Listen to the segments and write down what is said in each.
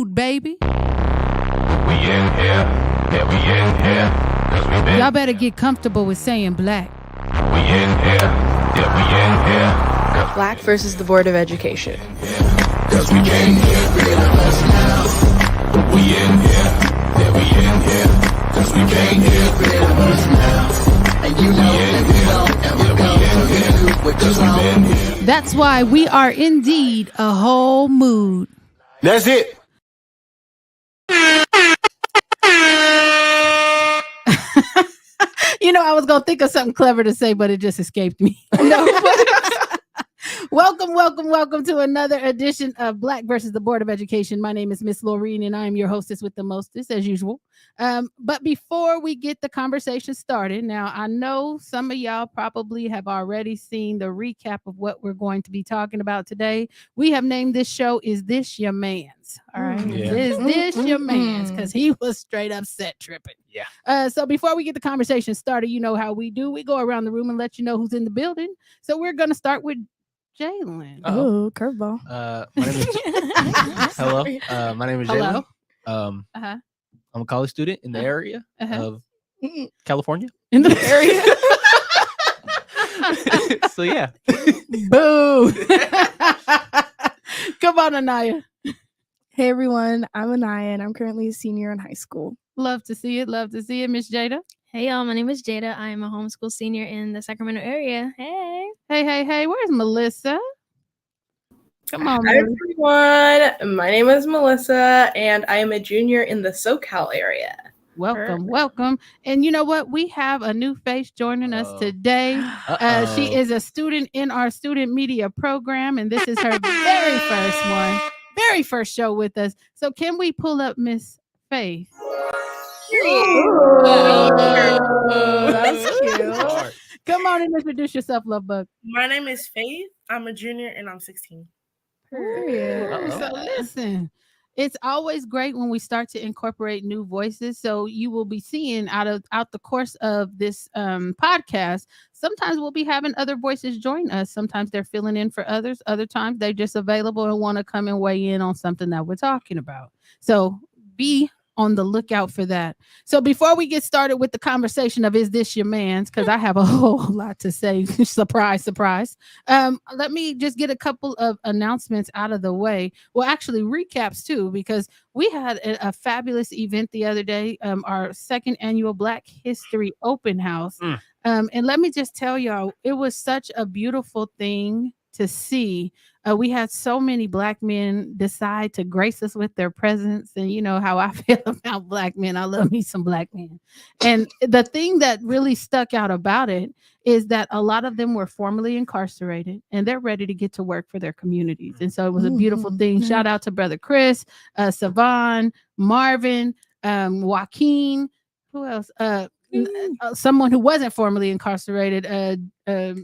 Baby. We in here, yeah, we in here, 'cause we been. Y'all better get comfortable with saying black. We in here, yeah, we in here, Black versus the Board of Education. 'cause we came here, rid of us now. We in here, yeah, we in here, 'cause we came here, rid of us now. And you know, and we don't ever go, so you do what you want. That's why we are indeed a whole mood. That's it. You know, I was going to think of something clever to say, but it just escaped me. Welcome to another edition of Black versus the Board of Education. My name is Miss Laureen, and I am your hostess with the mostest, as usual. But before we get the conversation started, now I know some of y'all probably have already seen the recap of what we're going to be talking about today. We have named this show, Is This Your Man's? All right. Yeah. Is this your man's? Because he was straight up set tripping. Yeah. So before we get the conversation started, you know how we do. We go around the room and let you know who's in the building. So we're going to start with Jalen. Oh, curveball. My name is hello. My name is Hello. Jalen. Uh-huh. I'm a college student in the area of California. In the area. So yeah. Boo. Come on, Anaya. Hey everyone, I'm Anaya and I'm currently a senior in high school. Love to see it. Miss Jada. Hey y'all, my name is Jada. I am a homeschool senior in the Sacramento area. Hey. Hey. Where's Melissa? Come on, Hi Melissa. everyone, my name is Melissa and I am a junior in the SoCal area. Welcome. And you know what? We have a new face joining us today. She is a student in our student media program, and this is her very first show with us. So can we pull up Miss Faith? That's cute. Come on and introduce yourself, love bug. My name is Faith. I'm a junior and I'm 16. So listen, it's always great when we start to incorporate new voices. So you will be seeing out the course of this podcast, sometimes we'll be having other voices join us. Sometimes they're filling in for others. Other times they're just available and want to come and weigh in on something that we're talking about. So be on the lookout for that. So before we get started with the conversation of Is This Your Man's, because I have a whole lot to say. surprise. Let me just get a couple of announcements out of the way. Well, actually recaps too, because we had a fabulous event the other day, our second annual Black History Open House. And let me just tell y'all, it was such a beautiful thing to see. We had so many Black men decide to grace us with their presence. And you know how I feel about Black men. I love me some Black men. And the thing that really stuck out about it is that a lot of them were formerly incarcerated and they're ready to get to work for their communities. And so it was a beautiful thing. Shout out to Brother Chris, Savon, Marvin, Joaquin, who else? Someone who wasn't formerly incarcerated, no,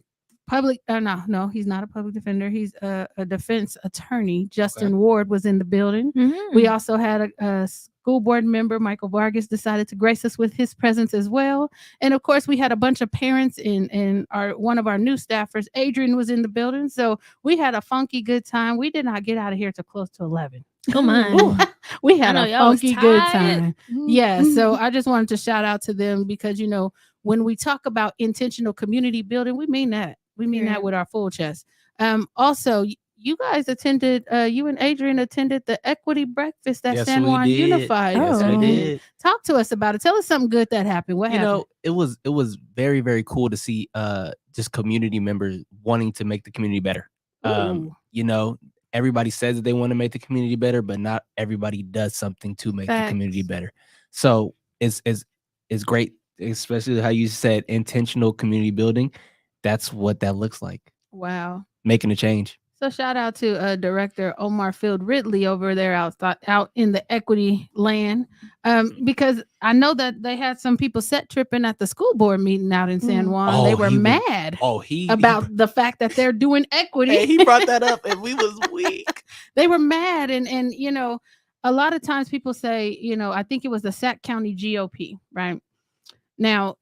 he's not a public defender. He's a defense attorney. Justin Ward was in the building. We also had a school board member, Michael Vargas, decided to grace us with his presence as well. And of course, we had a bunch of parents and one of our new staffers, Adrian, was in the building. So we had a funky good time. We did not get out of here till close to 11. Come on. We had a funky good time. Mm-hmm. Yeah. So I just wanted to shout out to them because, you know, when we talk about intentional community building, we mean that. We mean that with our full chest. Also, you guys attended, you and Adrian attended the equity breakfast at San Juan Unified. Yes, we did. Talk to us about it. Tell us something good that happened. What happened? It was very, very cool to see just community members wanting to make the community better. You know, everybody says that they want to make the community better, but not everybody does something to make the community better. So it's great, especially how you said intentional community building. That's what that looks like. Wow. Making a change. So shout out to Director Omar Field Ridley over there out in the equity land. Because I know that they had some people set tripping at the school board meeting out in San Juan. They were mad about the fact that they're doing equity. Hey, he brought that up and we was weak. They were mad. And you know, a lot of times people say, you know, I think it was the Sac County GOP, right? Now,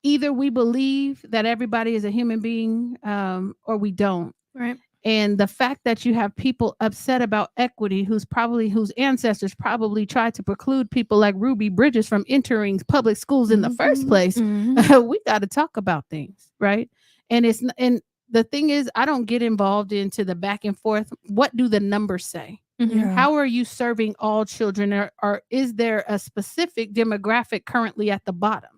either we believe that everybody is a human being or we don't. Right. And the fact that you have people upset about equity whose ancestors probably tried to preclude people like Ruby Bridges from entering public schools in the first place, we got to talk about things, right? And the thing is, I don't get involved into the back and forth. What do the numbers say? Yeah. How are you serving all children, or is there a specific demographic currently at the bottom?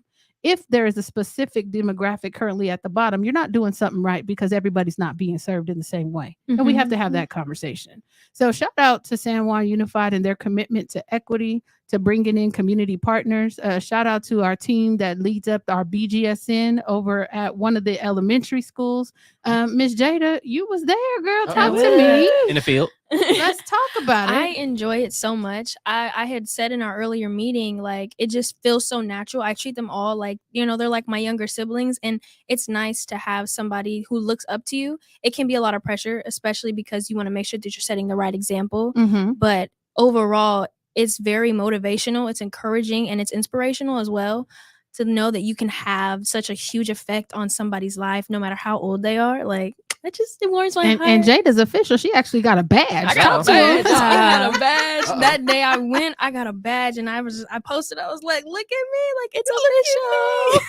If there is a specific demographic currently at the bottom, you're not doing something right because everybody's not being served in the same way. And we have to have that conversation. So shout out to San Juan Unified and their commitment to equity, to bringing in community partners. Shout out to our team that leads up our BGSN over at one of the elementary schools. Miss Jada, you was there, girl. Talk to me. In the field. Let's talk about it. I enjoy it so much. I had said in our earlier meeting, like, it just feels so natural. I treat them all like, they're like my younger siblings, and it's nice to have somebody who looks up to you. It can be a lot of pressure, especially because you want to make sure that you're setting the right example. But overall, it's very motivational, it's encouraging, and it's inspirational as well, to know that you can have such a huge effect on somebody's life, no matter how old they are. Like, it warms my heart. And Jada's official. She actually got a badge. I got a badge. I got a badge. That day I went, I got a badge, and I posted. I was like, "Look at me! Like, it's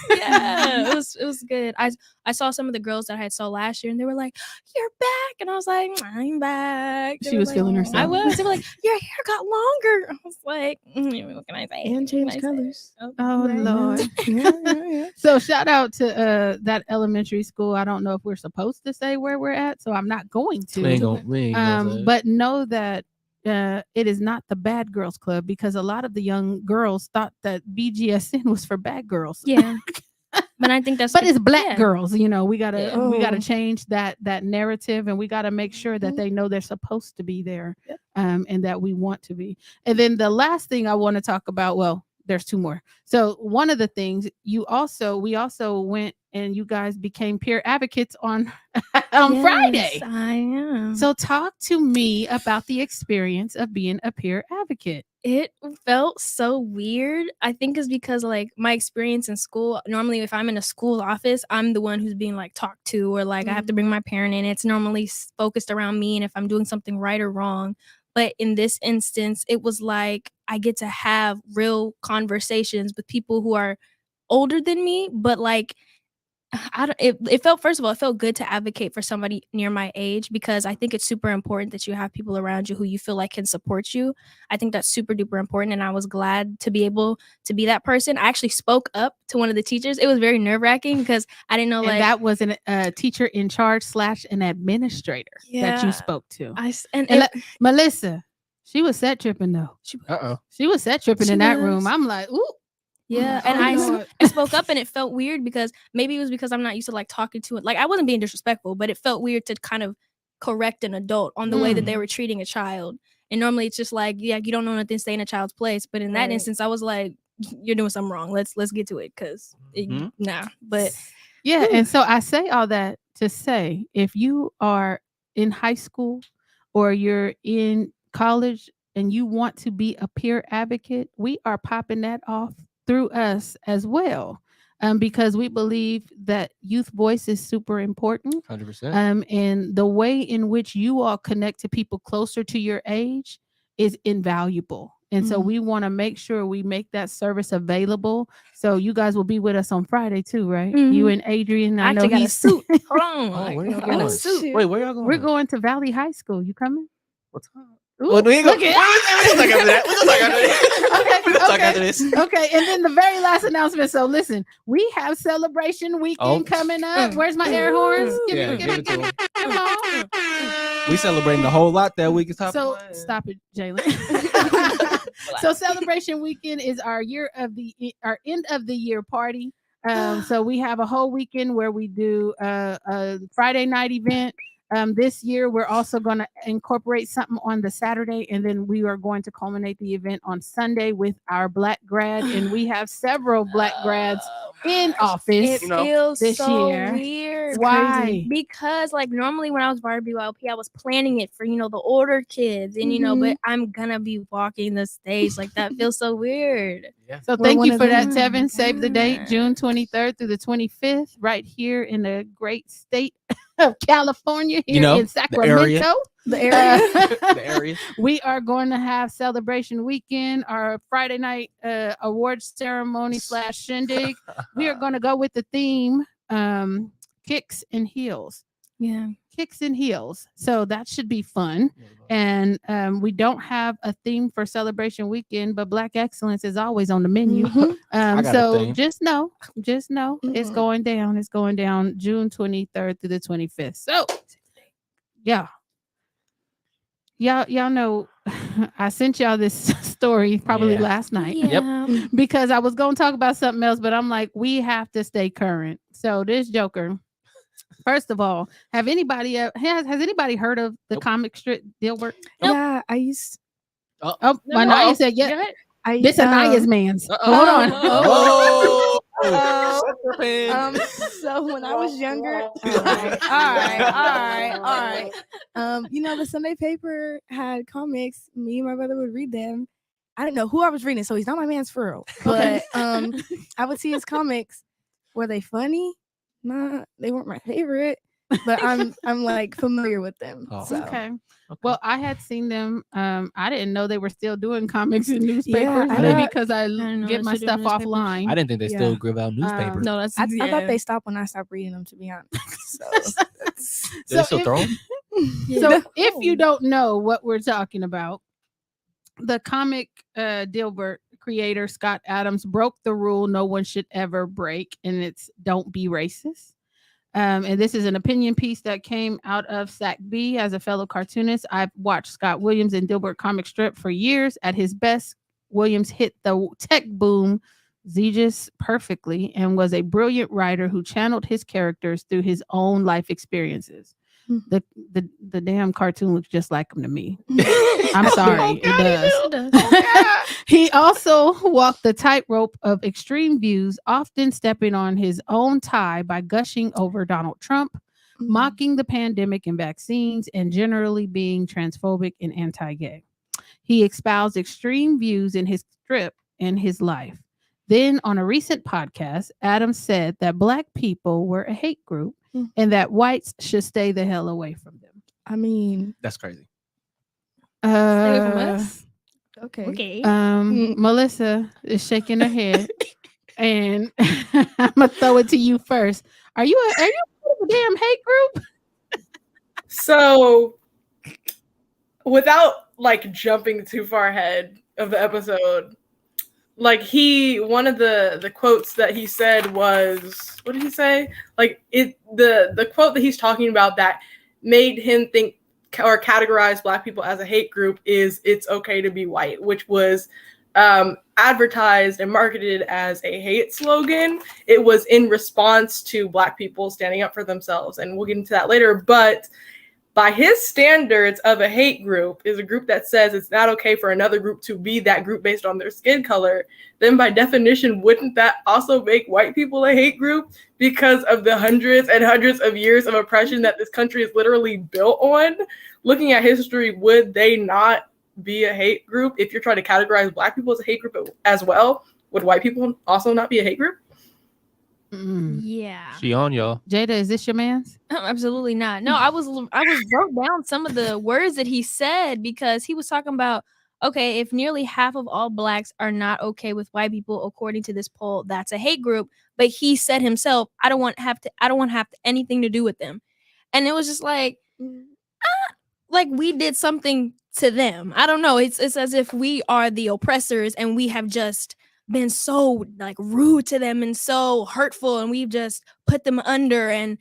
official!" Yeah, it was good. I saw some of the girls that I had saw last year, and they were like, "You're back," and I was like, "I'm back." She was feeling herself. I was. They were like, "Your hair got longer." I was like, "What can I say?" And change colors. Oh Lord. Yeah. So shout out to that elementary school. I don't know if we're supposed to say where we're at, so I'm not going to. We ain't gonna say it. But know that it is not the bad girls club, because a lot of the young girls thought that BGSN was for bad girls. Yeah. But I think but it's black girls. We gotta change that narrative, and we gotta make sure that they know they're supposed to be there, and that we want to be. And then the last thing I want to talk about, well, there's two more. So one of the things we also went and you guys became peer advocates on Friday. I am. So talk to me about the experience of being a peer advocate. It felt so weird. I think it's because, like, my experience in school, normally if I'm in a school office, I'm the one who's being, like, talked to, or like I have to bring my parent in. It's normally focused around me and if I'm doing something right or wrong. But in this instance, it was like I get to have real conversations with people who are older than me, but like it felt, first of all, it felt good to advocate for somebody near my age, because I think it's super important that you have people around you who you feel like can support you. I think that's super duper important, and I was glad to be able to be that person. I actually spoke up to one of the teachers. It was very nerve-wracking because I didn't know, and like, that was a teacher in charge / an administrator that you spoke to. Melissa, she was set tripping though. She was set tripping in that room. I'm like, ooh. Yeah, and I spoke up, and it felt weird because maybe it was because I'm not used to, like, talking to it. Like, I wasn't being disrespectful, but it felt weird to kind of correct an adult on the way that they were treating a child. And normally it's just like, yeah, you don't know nothing, stay in a child's place. But in that instance, I was like, you're doing something wrong. Let's get to it, because nah. But yeah, and so I say all that to say, if you are in high school or you're in college and you want to be a peer advocate, we are popping that off through us as well, because we believe that youth voice is super important. 100%. And the way in which you all connect to people closer to your age is invaluable. And so we want to make sure we make that service available. So you guys will be with us on Friday too, right? You and Adrian. I know got a he's suit. Hold on. Where y'all I got a going? suit. Wait, where y'all going? We're going to Valley High School. You coming? What time? Ooh, Well, we ain't look gonna at- talk after this. Okay, and then the very last announcement. So listen, we have celebration weekend coming up. Where's my air horns? Give it to 'em. Come on. We celebrating a whole lot that week. So stop it, Jalen. So celebration weekend is our end of the year party. So we have a whole weekend where we do a Friday night event. This year, we're also going to incorporate something on the Saturday, and then we are going to culminate the event on Sunday with our Black grad. And we have several Black grads in office It feels this so year. weird. That's Why? crazy. Because like normally when I was BVBOE, I was planning it for the older kids, and but I'm gonna be walking the stage. Like that feels so weird. Yeah. So We're thank one you of for that, them. Tevin. Save the date, June 23rd through the 25th, right here in the great state of California, here in the Sacramento. The area. The area. We are going to have celebration weekend, our Friday night awards ceremony / shindig. We are going to go with the theme kicks and heels. Yeah. Kicks and heels. So that should be fun. And we don't have a theme for celebration weekend, but Black excellence is always on the menu. Mhm. I got a So theme. just know it's Mhm. going down. It's going down June 23rd through the 25th. So yeah. Y'all know I sent y'all this story probably Yeah. last night Yeah. because I was going to talk about something else, but I'm like, we have to stay current. So this Joker, first of all, has anybody heard of the Nope. comic strip Dilbert? Yeah, I used. Oh, No, Anaya no. said, Go yeah. ahead. This Anaya's man's. Hold on. Oh. So when I was younger, all right. The Sunday paper had comics. Me and my brother would read them. I didn't know who I was reading, so he's not my man's for real. But I would see his comics. Were they funny? Nah, they weren't my favorite. But I'm like familiar with them. Oh. So. Okay. Well, I had seen them. I didn't know they were still doing comics in newspapers. I maybe know. because I didn't know get they my still do stuff newspapers. offline. I didn't think they still Yeah. give out newspapers. No, that's I thought they stopped when I stopped reading them, to be honest. So, Do they still throw 'em? So if you don't know what we're talking about, the comic Dilbert creator Scott Adams broke the rule no one should ever break, and it's don't be racist. And this is an opinion piece that came out of SAC-B. As a fellow cartoonist, I've watched Scott Williams and Dilbert comic strip for years. At his best, Williams hit the tech boom Zegis perfectly and was a brilliant writer who channeled his characters through his own life experiences. Mhm. The damn cartoon looks just like him to me. I'm sorry, it does. He also walked the tightrope of extreme views, often stepping on his own tie by gushing over Donald Trump, mocking the pandemic and vaccines, and generally being transphobic and anti-gay. He espoused extreme views in his strip and his life. Then, on a recent podcast, Adams said that Black people were a hate group and that whites should stay the hell away from them. I mean, That's crazy. Stay away from us. okay. Okay. Melissa is shaking her head, and I'm gonna throw it to you first. Are you part of a damn hate group? So, without like jumping too far ahead of the episode, like one of the quotes that he said was, what did he say? Like the quote that he's talking about that made him think or categorize Black people as a hate group is "It's okay to be white," which was advertised and marketed as a hate slogan. It was in response to Black people standing up for themselves, and we'll get into that later. But by his standards of a hate group is a group that says it's not okay for another group to be that group based on their skin color, then by definition, wouldn't that also make white people a hate group because of the hundreds and hundreds of years of oppression that this country is literally built on? Looking at history, would they not be a hate group? If you're trying to categorize Black people as a hate group as well, would white people also not be a hate group? Yeah. She on y'all. Jada, is this your man's? Absolutely not. No, I wrote down some of the words that he said because he was talking about, okay, if nearly half of all Blacks are not okay with white people, according to this poll, that's a hate group. But he said himself, I don't want anything to do with them. And it was just like we did something to them. I don't know. It's as if we are the oppressors and we have just been so like rude to them and so hurtful, and we've just put them under, and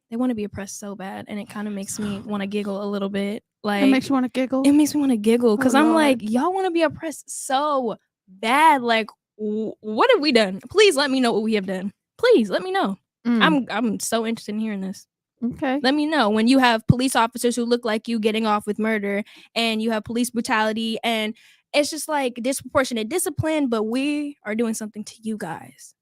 they want to be oppressed so bad, and it kind of makes me want to giggle a little bit. Like, It makes you want to giggle. it makes me want to giggle because I'm Lord. like, y'all want to be oppressed so bad. Like, what have we done? Please let me know what we have done. Please let me know. I'm so interested in hearing this. Okay. Let me know when you have police officers who look like you getting off with murder, and you have police brutality, and it's just like disproportionate discipline, but we are doing something to you guys.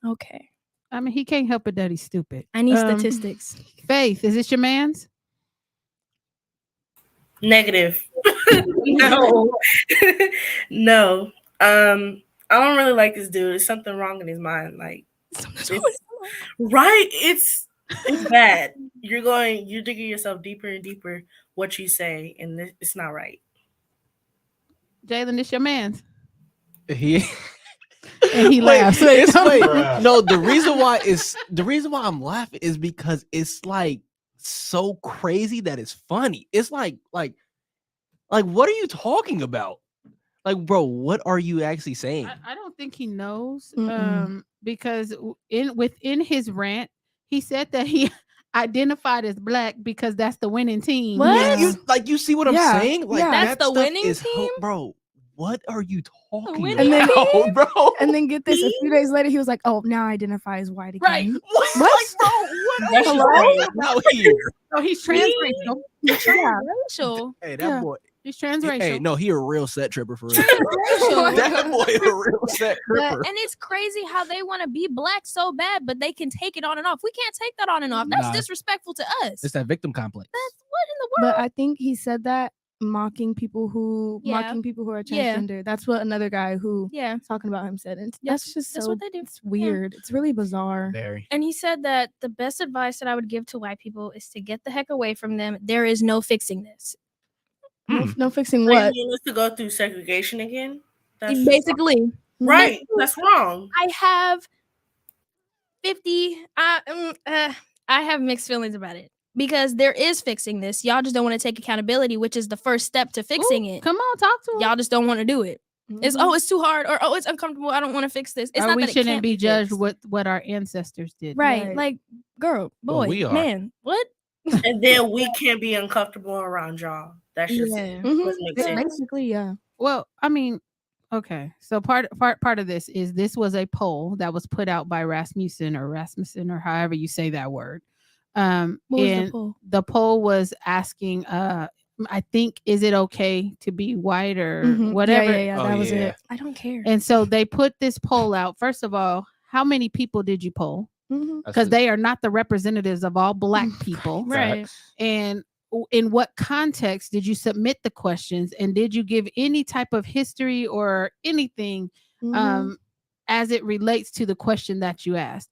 Okay. I mean, he can't help it that he's stupid. I need statistics. Faith, is this your man's? Negative. No. No. I don't really like this dude. There's something wrong in his mind. Like, right? It's bad. You're digging yourself deeper and deeper what you say, and it's not right. Jalen, this your man's. He And he Wait, laughs. no, the reason why I'm laughing is because it's like so crazy that it's funny. It's like what are you talking about? Like, bro, what are you actually saying? I don't think he knows. Mm-mm. Because within his rant, he said that he identified as black because that's the winning team. What? You see what I'm Yeah, saying? Like yeah. That's that the stuff winning is team? bro. What are you talking winning about, team? bro? And then get this, a few days later, he was like, "Oh, now I identify as white again." Right. What? Like, bro, what are That's you just talking about here? So he's transracial. Transracial. Hey, that Yeah. boy. He's transracial. Hey, no, he a real set tripper for real. Transracial. That boy is a real set tripper. And it's crazy how they want to be black so bad, but they can take it on and off. We can't take that on and off. That's Nah. disrespectful to us. It's that victim complex. That's what in the world? But I think he said that mocking people who Yeah. are Yeah. transgender. That's what another guy who Yeah. talking about him said. And Yep, that's just that's so what they do. It's weird. It's really bizarre. Very. And he said that the best advice that I would give to white people is to get the heck away from them. There is no fixing this. No fixing So what? you need to go through segregation again. That's Basically, right. That's wrong. I have 50. I have mixed feelings about it because there is fixing this. Y'all just don't want to take accountability, which is the first step to fixing it. Come on, talk to him. Y'all just don't want to do it. It's Mhm. it's too hard, or it's uncomfortable. I don't want to fix this. It's Or not we that it shouldn't can't be judged fixed. what our ancestors did. Right. Right. Like, girl, boy, Well, we are. man, what? And then we can't be uncomfortable around y'all. That's just Yeah. Mhm. doesn't make sense. Basically, yeah. Well, I mean, okay. So part of this was a poll that was put out by Rasmussen or however you say that word. What was and the poll? the poll was asking, I think, is it okay to be white or Mhm. whatever? Yeah, Oh, that was yeah. it. I don't care. And so they put this poll out. First of all, how many people did you poll? Mhm. Because they are not the representatives of all black people. Right. And in what context did you submit the questions, and did you give any type of history or anything Mhm. as it relates to the question that you asked?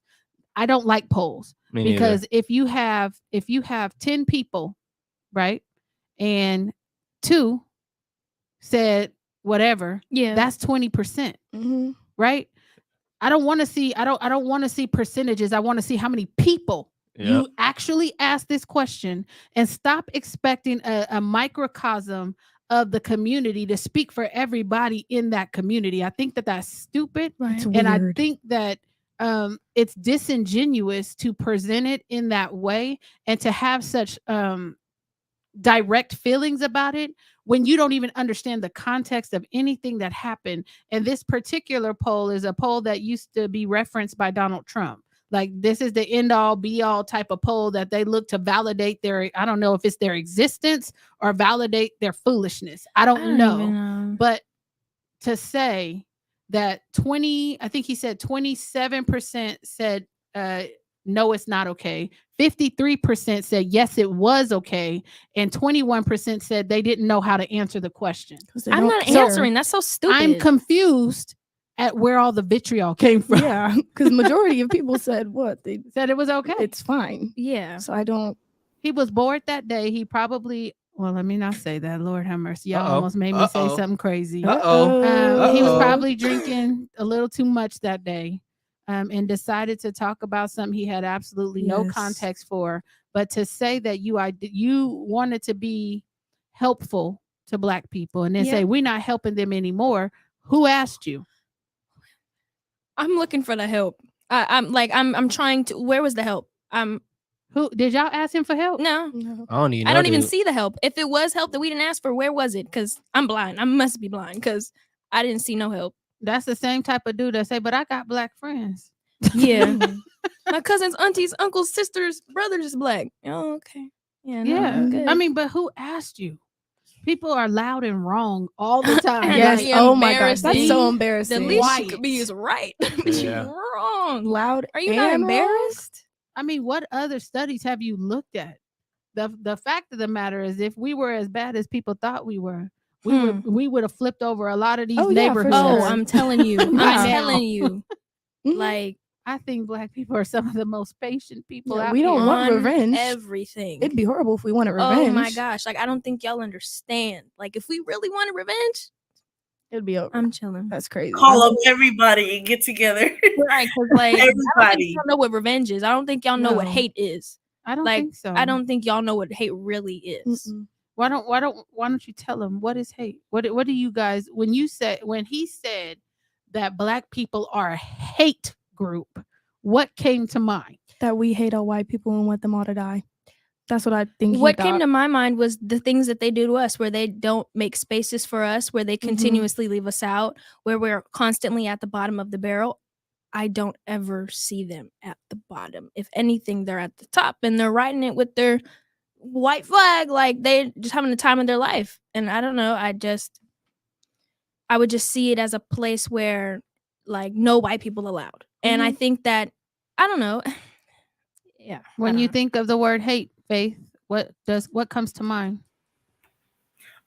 I don't like polls Me neither. because if you have 10 people, right, and 2 said whatever, Yeah. that's 20%, Mhm. right? I don't want to see percentages. I want to see how many people you actually ask this question, and stop expecting a microcosm of the community to speak for everybody in that community. I think that that's stupid. Right. It's And I weird. think that it's disingenuous to present it in that way and to have such direct feelings about it when you don't even understand the context of anything that happened. And this particular poll is a poll that used to be referenced by Donald Trump. Like, this is the end all be all type of poll that they look to validate their, I don't know if it's their existence or validate their foolishness. I don't know. even know. But to say that I think he said 27% said no, it's not okay. 53% said yes, it was okay, and 21% said they didn't know how to answer the question. 'Cause they I'm don't not care. answering. That's so stupid. I'm confused at where all the vitriol came from. Yeah, because majority of people said what they Said it was okay. it's fine. Yeah. So I don't. He was bored that day. He probably, well, let me not say that. Lord have mercy. Y'all Uh-oh. almost made me say Uh-oh. something crazy. Uh-oh. He was Uh-oh. probably drinking a little too much that day, and decided to talk about something he had absolutely no Yes. context for. But to say that you wanted to be helpful to black people and then Yeah. say we're not helping them anymore. Who asked you? I'm looking for the help. I'm trying to. Where was the help? Who did y'all ask him for help? No. No. I don't even. I don't even dude. see the help. If it was help that we didn't ask for, where was it? Because I'm blind. I must be blind because I didn't see no help. That's the same type of dude that say, but I got black friends. Yeah. My cousins, aunties, uncles, sisters, brothers is black. Oh, okay. Yeah. No, Yeah. I'm good. I mean, but who asked you? People are loud and wrong all the time. And Yes. be Oh my gosh. That's so embarrassing. embarrassing. The least you White. could be is right, but Yeah. you're wrong. Loud. Are you not and wrong? embarrassed? I mean, what other studies have you looked at? The fact of the matter is, if we were as bad as people thought we were, we would have flipped over a lot of these Oh, yeah, for neighborhoods. Oh, sure. I'm telling you. By I'm now. telling you. Mhm. Like I think Black people are some of the most patient people Yeah, out we don't here. want on revenge. everything. It'd be horrible if we wanted revenge. Oh my gosh. Like I don't think y'all understand. Like if we really wanted revenge, It'd be over. I'm chilling. That's crazy. Call up everybody and get together. Right, because like I don't think Everybody. y'all know what revenge is. I don't think y'all know what No. hate is. I don't Like think so. I don't think y'all know what hate really is. Mm-mm. Why don't you tell them what is hate? What do you guys when he said that Black people are a hate group? What came to mind? That we hate all white people and want them all to die. That's what I think. What came to my mind was the things that they do to us, where they don't make spaces for us, where they continuously leave us out, where we're constantly at the bottom of the barrel. I don't ever see them at the bottom. If anything, they're at the top and they're riding it with their white flag, like they're just having the time of their life. And I don't know. I would just see it as a place where like no white people allowed. And I think that I don't know. Yeah. When you think of the word hate, Faith, what comes to mind?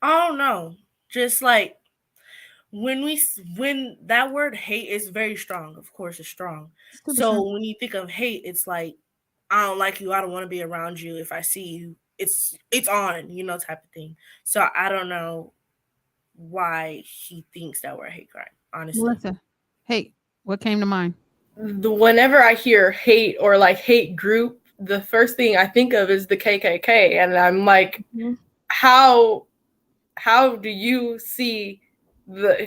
I don't know. Just like when that word hate is very strong. Of course, it's strong. So when you think of hate, it's like I don't like you. I don't want to be around you. If I see you, it's on, type of thing. So I don't know why he thinks that we're a hate crime. Honestly, Melissa, hate. What came to mind? Whenever I hear hate or like hate group, the first thing I think of is the KKK, and I'm like, how do you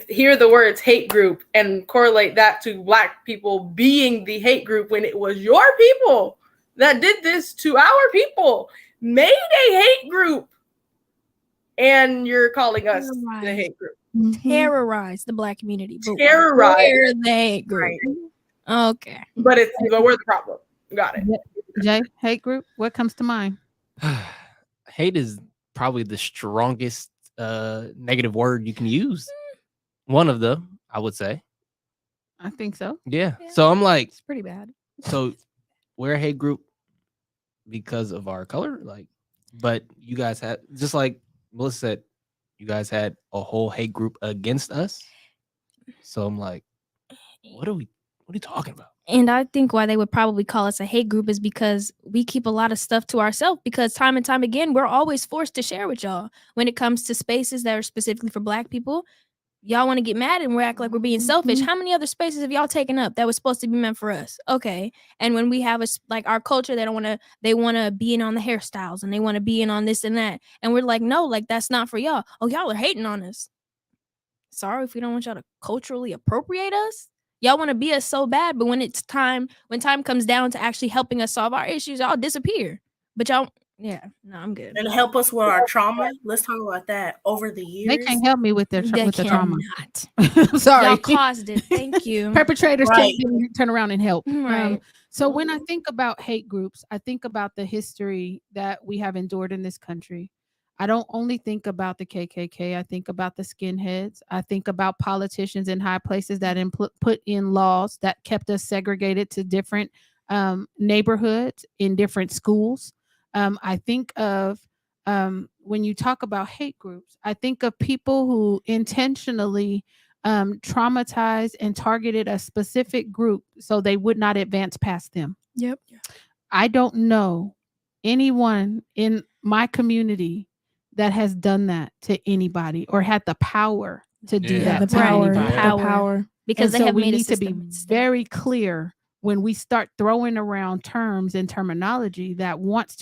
hear the words hate group and correlate that to Black people being the hate group when it was your people that did this to our people, made a hate group, and you're calling us the hate group? Terrorize the Black community. Terrorize. We're the hate group. Okay. But we're the problem. Got it. Jay, hate group. What comes to mind? Hate is probably the strongest negative word you can use. One of them, I would say. I think so. Yeah. So I'm like, It's pretty bad. so we're a hate group because of our color, but you guys had, just like Melissa said, you guys had a whole hate group against us. So I'm like, what are you talking about? And I think why they would probably call us a hate group is because we keep a lot of stuff to ourselves, because time and time again, we're always forced to share with y'all when it comes to spaces that are specifically for Black people. Y'all want to get mad and we act like we're being selfish. How many other spaces have y'all taken up that was supposed to be meant for us? Okay. And when we have our culture, they want to be in on the hairstyles and they want to be in on this and that. And we're like, no, like that's not for y'all. Oh, y'all are hating on us. Sorry if we don't want y'all to culturally appropriate us. Y'all want to be us so bad, but when time comes down to actually helping us solve our issues, y'all disappear. But y'all, I'm good. And help us with our trauma. Let's talk about that. Over the years, They can't help me with the trauma. Sorry, y'all Sorry. caused it. Thank you. Perpetrators Right. can't turn around and help. Right. So when I think about hate groups, I think about the history that we have endured in this country. I don't only think about the KKK. I think about the skinheads. I think about politicians in high places that put in laws that kept us segregated to different neighborhoods in different schools. I think of when you talk about hate groups, I think of people who intentionally traumatized and targeted a specific group so they would not advance past them. Yep. I don't know anyone in my community that has done that to anybody or had the power to do Yeah. that The to power. anybody. The power. Because And they so have we made a need to be system instead. very clear when we start throwing around terms and terminology that wants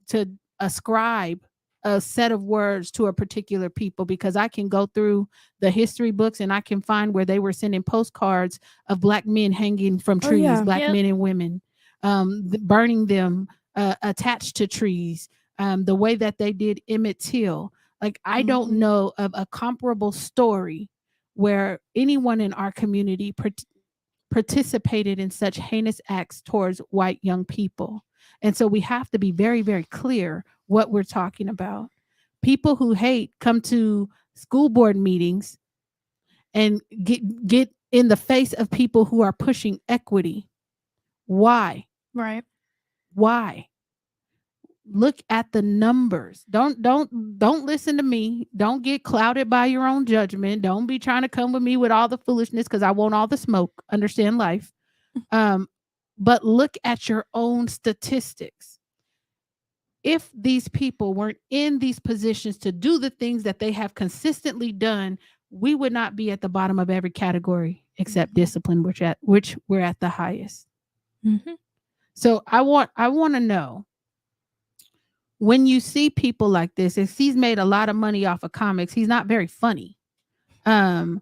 to ascribe a set of words to a particular people, because I can go through the history books and I can find where they were sending postcards of Black men hanging from trees, Black Yep. men and women, burning them attached to trees, the way that they did Emmett Till. Like, I don't know of a comparable story where anyone in our community participated in such heinous acts towards white young people. And so we have to be very, very clear what we're talking about. People who hate come to school board meetings and get in the face of people who are pushing equity. Why? Right. Why? Look at the numbers. Don't listen to me. Don't get clouded by your own judgment. Don't be trying to come with me with all the foolishness because I want all the smoke. Understand life. But look at your own statistics. If these people weren't in these positions to do the things that they have consistently done, we would not be at the bottom of every category except discipline, which we're at the highest. Mm-hmm. So I want to know, when you see people like this, if he's made a lot of money off of comics, he's not very funny. Does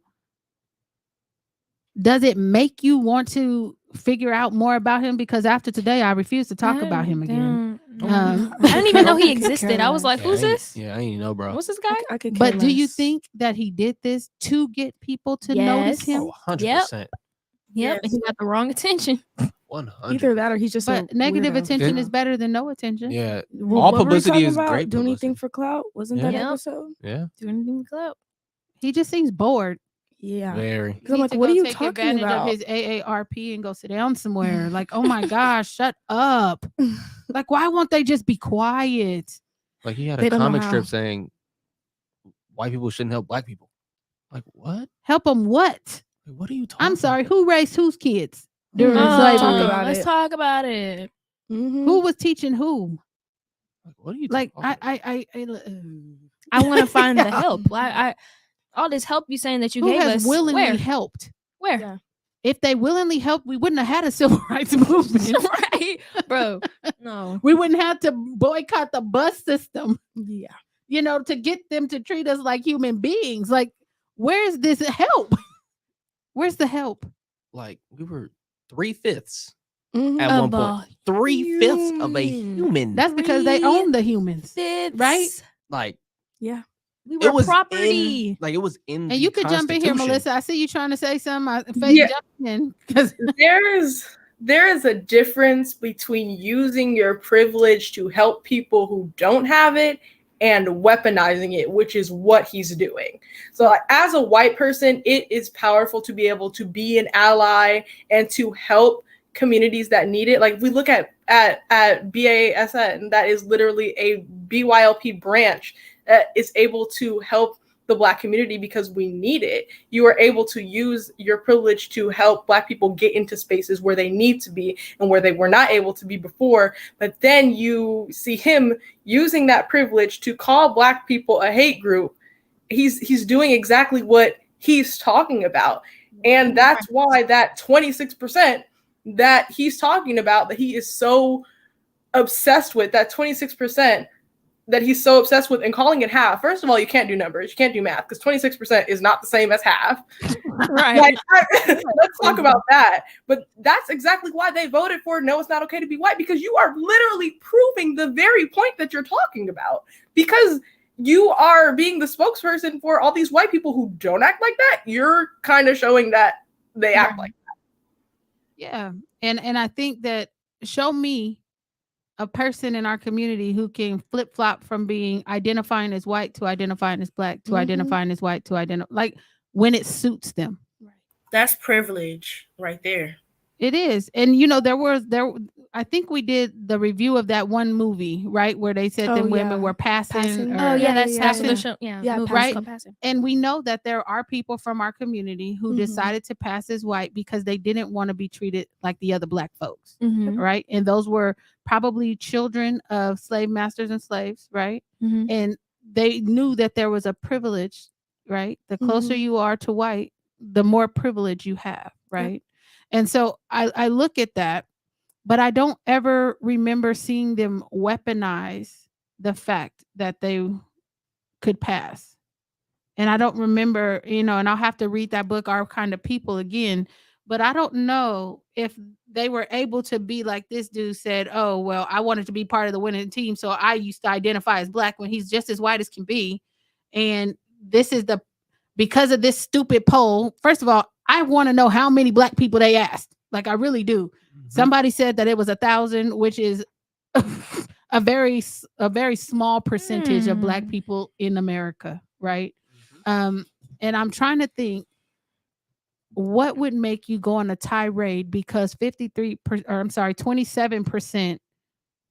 it make you want to figure out more about him? Because after today, I refuse to talk about him again. I didn't even know he existed. I was like, who's this? Yeah, I didn't know, bro. What's this guy? I could But care do you less. think that he did this to get people to notice Yes. him? Oh, 100%. Yep. And he got the wrong attention. 100. Either that or he's just But a negative weirdo. attention Yeah. is better than no attention. Yeah. Well, All what were we publicity talking is about? great Do anything publicity. for clout? Wasn't Yeah. that Yep. episode? Yeah. Do anything with club. He just seems bored. Yeah. Very. Because I'm Need like, to what go are you take talking advantage about? of his AARP and go sit down somewhere. Like, oh my gosh, shut up. Like, why won't they just be quiet? Like he had They a don't know comic how. strip saying white people shouldn't help black people. Like what? Help them what? Like, what are you talking I'm sorry, about? who raised whose kids during Oh, slavery? talk about let's it. talk about it. Mhm. Who was teaching who? Like, what are you Like, talking about? I want to find the Yeah. help. I all this help you saying that you who gave has us. willingly helped? Where? Yeah. If they willingly helped, we wouldn't have had a civil rights movement. Right, bro. No. We wouldn't have to boycott the bus system, Yeah. to get them to treat us like human beings. Like, where's this help? Where's the help? Like we were 3/5 Mhm. at one point. 3/5 of a human. human. That's because they own the humans, right? like Yeah. We it were was property. in, like it was in. And the you could jump in here, Constitution. Melissa. I see you trying to say something. Faith Yeah. jumping in because there is a difference between using your privilege to help people who don't have it and weaponizing it, which is what he's doing. So like, as a white person, it is powerful to be able to be an ally and to help communities that need it. Like we look at BASN, that is literally a BYLP branch that is able to help the Black community because we need it. You are able to use your privilege to help Black people get into spaces where they need to be and where they were not able to be before. But then you see him using that privilege to call Black people a hate group. He's doing exactly what he's talking about. And that's why that 26% that he's talking about, that he is so obsessed with, that 26% that he's so obsessed with and calling it half. First of all, you can't do numbers. You can't do math because 26% is not the same as half. Right. Like, let's talk about that. But that's exactly why they voted for no, it's not okay to be white, because you are literally proving the very point that you're talking about. Because you are being the spokesperson for all these white people who don't act like that. You're kind of showing that they act like that. yeah, and I think that show me a person in our community who can flip flop from being identifying as white to identifying as Black to identifying as white to identify, like when it suits them. That's privilege right there. It is. And I think we did the review of that one movie, right, where they said them women were passing. Oh yeah, that's passing. the show. Yeah, Yeah, movie right. called Passing. And we know that there are people from our community who decided to pass as white because they didn't want to be treated like the other Black folks, right? And those were probably children of slave masters and slaves, right? And they knew that there was a privilege, right? The closer you are to white, the more privilege you have, right? And so I look at that, but I don't ever remember seeing them weaponize the fact that they could pass. And I don't remember, and I'll have to read that book, Our Kind of People, again, but I don't know if they were able to be like this dude said, oh, well, I wanted to be part of the winning team, so I used to identify as Black when he's just as white as can be. And this is because of this stupid poll. First of all, I want to know how many Black people they asked. Like, I really do. Somebody said that it was 1,000, which is a very small percentage of Black people in America, right? And I'm trying to think what would make you go on a tirade because 27%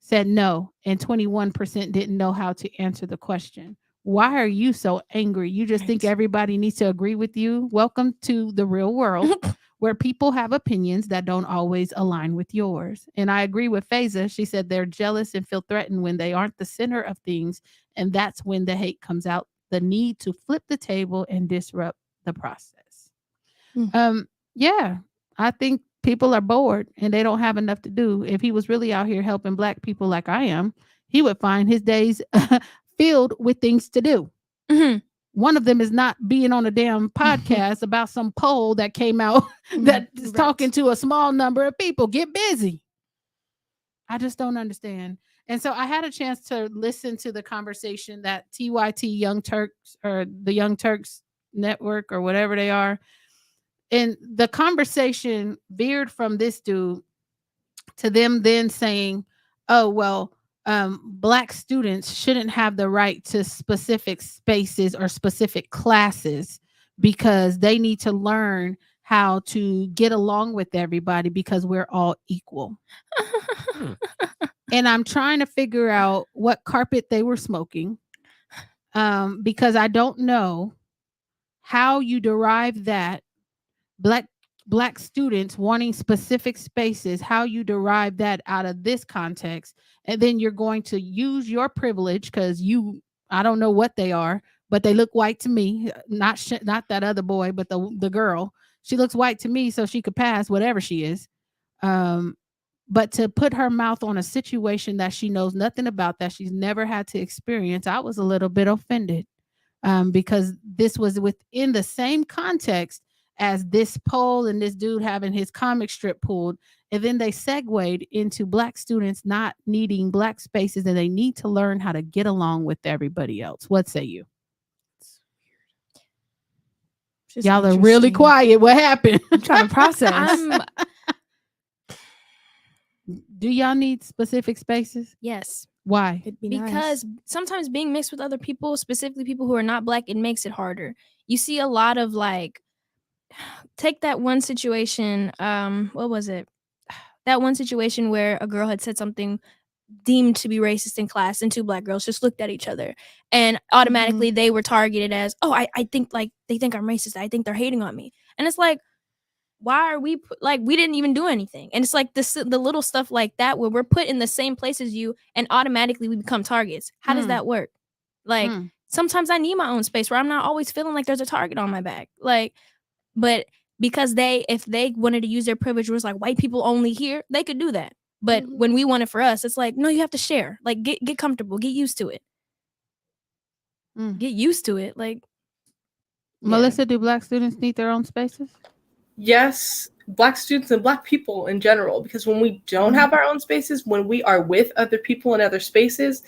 said no and 21% didn't know how to answer the question. Why are you so angry? You just think everybody needs to agree with you? Welcome to the real world where people have opinions that don't always align with yours. And I agree with Faiza. She said they're jealous and feel threatened when they aren't the center of things. And that's when the hate comes out, the need to flip the table and disrupt the process. Yeah, I think people are bored and they don't have enough to do. If he was really out here helping Black people like I am, he would find his days filled with things to do. One of them is not being on a damn podcast about some poll that came out that is talking to a small number of people. Get busy. I just don't understand. And so I had a chance to listen to the conversation that TYT Young Turks or the Young Turks Network or whatever they are. And the conversation veered from this dude to them then saying, oh, well, Black students shouldn't have the right to specific spaces or specific classes because they need to learn how to get along with everybody because we're all equal. And I'm trying to figure out what carpet they were smoking because I don't know how you derive that black students wanting specific spaces, how you derive that out of this context. And then you're going to use your privilege because I don't know what they are, but they look white to me. Not that other boy, but the girl. She looks white to me, so she could pass whatever she is. But to put her mouth on a situation that she knows nothing about, that she's never had to experience, I was a little bit offended because this was within the same context as this poll and this dude having his comic strip pulled. And then they segued into Black students not needing Black spaces and they need to learn how to get along with everybody else. What say you? Y'all are really quiet. What happened? I'm trying to process. Do y'all need specific spaces? Yes. Why? It'd be Because sometimes being mixed with other people, specifically people who are not Black, it makes it harder. You see a lot of take that one situation, what was it? That one situation where a girl had said something deemed to be racist in class and two Black girls just looked at each other and automatically they were targeted as, oh, I think they think I'm racist. I think they're hating on me. And it's like, why are we we didn't even do anything? And it's like the little stuff like that where we're put in the same place as you and automatically we become targets. How does that work? Sometimes I need my own space where I'm not always feeling like there's a target on my back. But because if they wanted to use their privilege where it's like white people only here, they could do that. But when we want it for us, it's like, no, you have to share. Get comfortable, get used to it. Get used to it. Melissa, do Black students need their own spaces? Yes, Black students and Black people in general, because when we don't have our own spaces, when we are with other people in other spaces,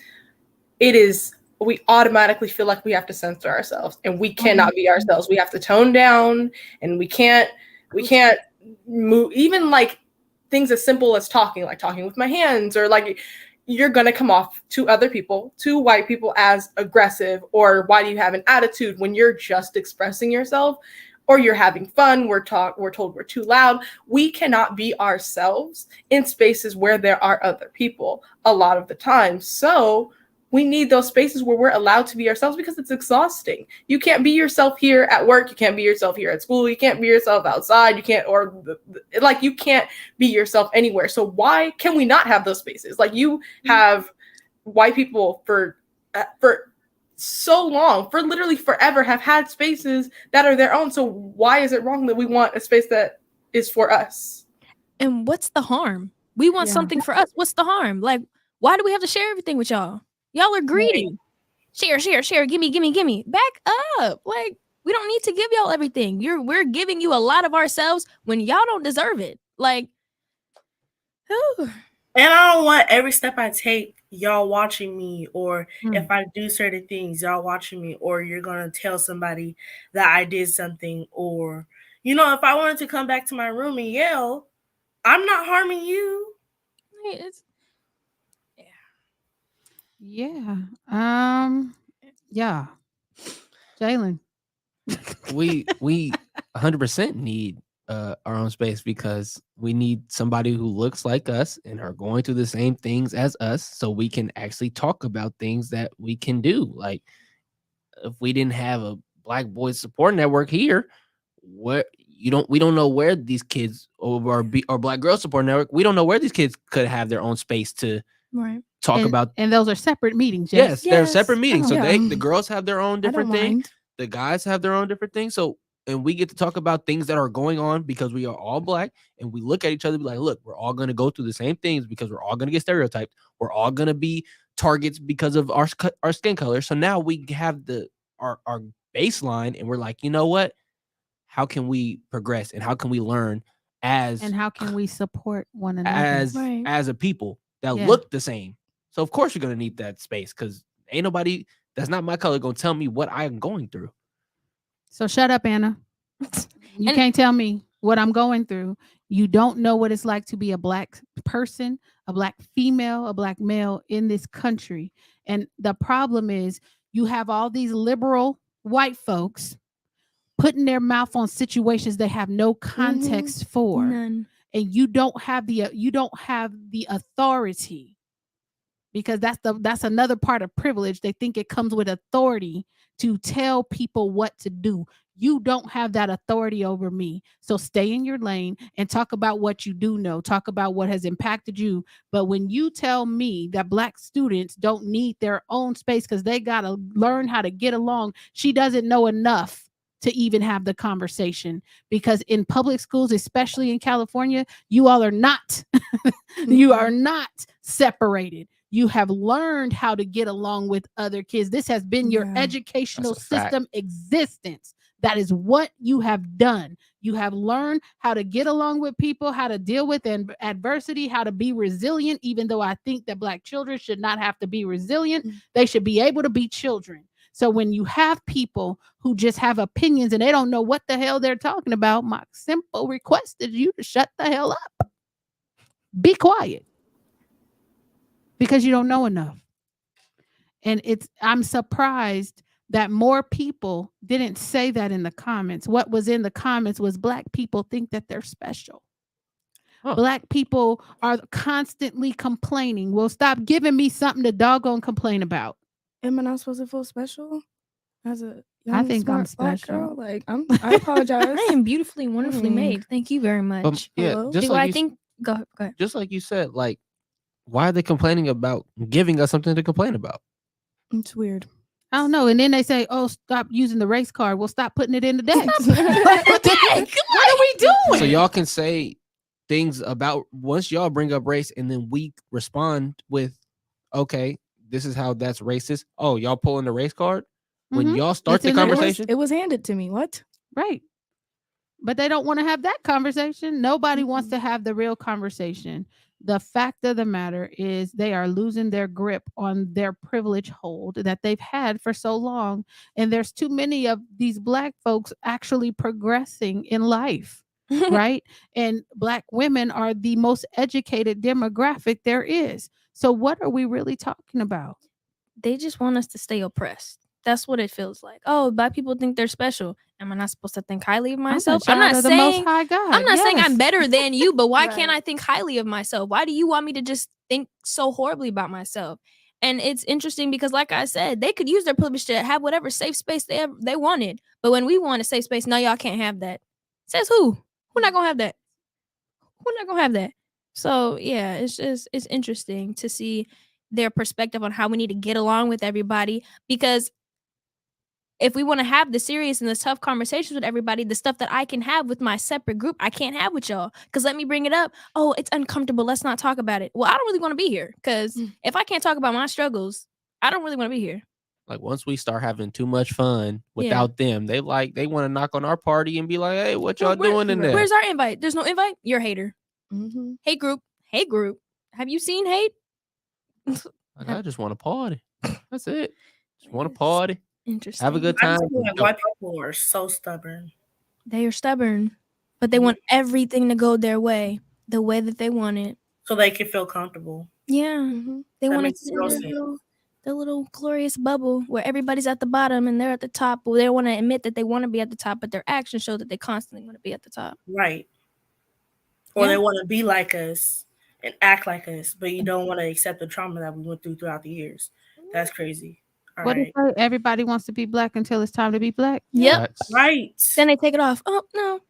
we automatically feel like we have to censor ourselves and we cannot be ourselves. We have to tone down and we can't move, even things as simple as talking with my hands, or you're going to come off to other people, to white people, as aggressive, or why do you have an attitude when you're just expressing yourself or you're having fun. We're told we're too loud. We cannot be ourselves in spaces where there are other people a lot of the time. So we need those spaces where we're allowed to be ourselves because it's exhausting. You can't be yourself here at work. You can't be yourself here at school. You can't be yourself outside. You can't, you can't be yourself anywhere. So why can we not have those spaces? You have white people for so long, for literally forever, have had spaces that are their own. So why is it wrong that we want a space that is for us? And what's the harm? We want something for us. What's the harm? Why do we have to share everything with y'all? Y'all are greedy. Right. Share. Gimme. Back up. We don't need to give y'all everything. We're giving you a lot of ourselves when y'all don't deserve it. And I don't want every step I take, y'all watching me, or if I do certain things, y'all watching me, or you're going to tell somebody that I did something, or, if I wanted to come back to my room and yell, I'm not harming you. Yeah. Yeah. Jalen. We 100% need our own space because we need somebody who looks like us and are going through the same things as us, so we can actually talk about things that we can do. Like if we didn't have a Black Boys Support Network here, what we don't know where these kids or Black Girls Support Network, we don't know where these kids could have their own space to Right. talk about. And those are separate meetings. Yes, they're Yes. separate meetings. So Yeah. the girls have their own I don't different thing. mind. The guys have their own different thing. So and we get to talk about things that are going on because we are all Black, and we look at each other and be like, look, we're all going to go through the same things because we're all going to get stereotyped. We're all going to be targets because of our skin color. So now we have our baseline, and we're like, you know what? How can we progress and how can we learn and how can we support one another? as a people that Yeah. look the same? So of course you're gonna need that space because ain't nobody that's not my color gonna tell me what I am going through. So shut up, Anna. You And- can't tell me what I'm going through. You don't know what it's like to be a Black person, a Black female, a Black male in this country. And the problem is you have all these liberal white folks putting their mouth on situations they have no context for. None. And you don't have the authority, because that's another part of privilege. They think it comes with authority to tell people what to do. You don't have that authority over me. So stay in your lane and talk about what you do know. Talk about what has impacted you. But when you tell me that Black students don't need their own space because they got to learn how to get along, she doesn't know enough to even have the conversation, because in public schools, especially in California, you all are not you are not separated. You have learned how to get along with other kids. This has been your Yeah. educational That's a fact. system existence. That is what you have done. You have learned how to get along with people, how to deal with adversity, how to be resilient, even though I think that Black children should not have to be resilient. They should be able to be children. So when you have people who just have opinions and they don't know what the hell they're talking about, my simple request is you to shut the hell up. Be quiet. Because you don't know enough. And I'm surprised that more people didn't say that in the comments. What was in the comments was Black people think that they're special. Huh. Black people are constantly complaining. Well, stop giving me something to doggone complain about. Am I not supposed to feel special as a young, I think I'm smart Black special. girl? Like I apologize. I am beautifully, wonderfully Mm. made. Thank you very much. Yeah, Hello? just Do like I you, think? Go ahead. just like you said, like why are they complaining about giving us something to complain about? It's weird. I don't know. And then they say, oh, stop using the race card. Well, stop putting it in the deck. What are we doing? So y'all can say things about once y'all bring up race and then we respond with, okay, this is how that's racist. Oh, y'all pulling the race card? When Mhm. y'all start It's the in the- conversation? It was handed to me. What? Right. But they don't want to have that conversation. Nobody wants Mhm. to have the real conversation. The fact of the matter is they are losing their grip on their privilege hold that they've had for so long. And there's too many of these Black folks actually progressing in life, right? And Black women are the most educated demographic there is. So what are we really talking about? They just want us to stay oppressed. That's what it feels like. Oh, Black people think they're special. Am I not supposed to think highly of myself? I'm not of the Most saying High God. I'm not saying I'm Yes. better than you, but why Right. can't I think highly of myself? Why do you want me to just think so horribly about myself? And it's interesting because, like I said, they could use their privilege to have whatever safe space they wanted. But when we want a safe space, no, y'all can't have that. Says who? Who not gonna have that? Who not gonna have that? So yeah, it's interesting to see their perspective on how we need to get along with everybody, because if we want to have the serious and the tough conversations with everybody, the stuff that I can have with my separate group, I can't have with y'all. Because let me bring it up. Oh, it's uncomfortable. Let's not talk about it. Well, I don't really want to be here. Because if I can't talk about my struggles, I don't really want to be here. Like once we start having too much fun without them, they want to knock on our party and be like, hey, what y'all doing in there? Where's our invite? There's no invite? You're a hater. Mm-hmm. Hey group. Hey group. Have you seen hate? Like, I just want to party. That's it. Just want to party. Interesting. Have a good I time. just feel like white people are so stubborn. They are stubborn, but they want everything to go their way, the way that they want it. So they can feel comfortable. Yeah. Mm-hmm. They That want it makes zero sense. the little glorious bubble where everybody's at the bottom and they're at the top. Well, they want to admit that they want to be at the top, but their actions show that they constantly want to be at the top. Right. Or they want to be like us and act like us, but you don't want to accept the trauma that we went through throughout the years. That's crazy. All What right. if everybody wants to be black until it's time to be black? Yep. Right. Then they take it off. Oh no.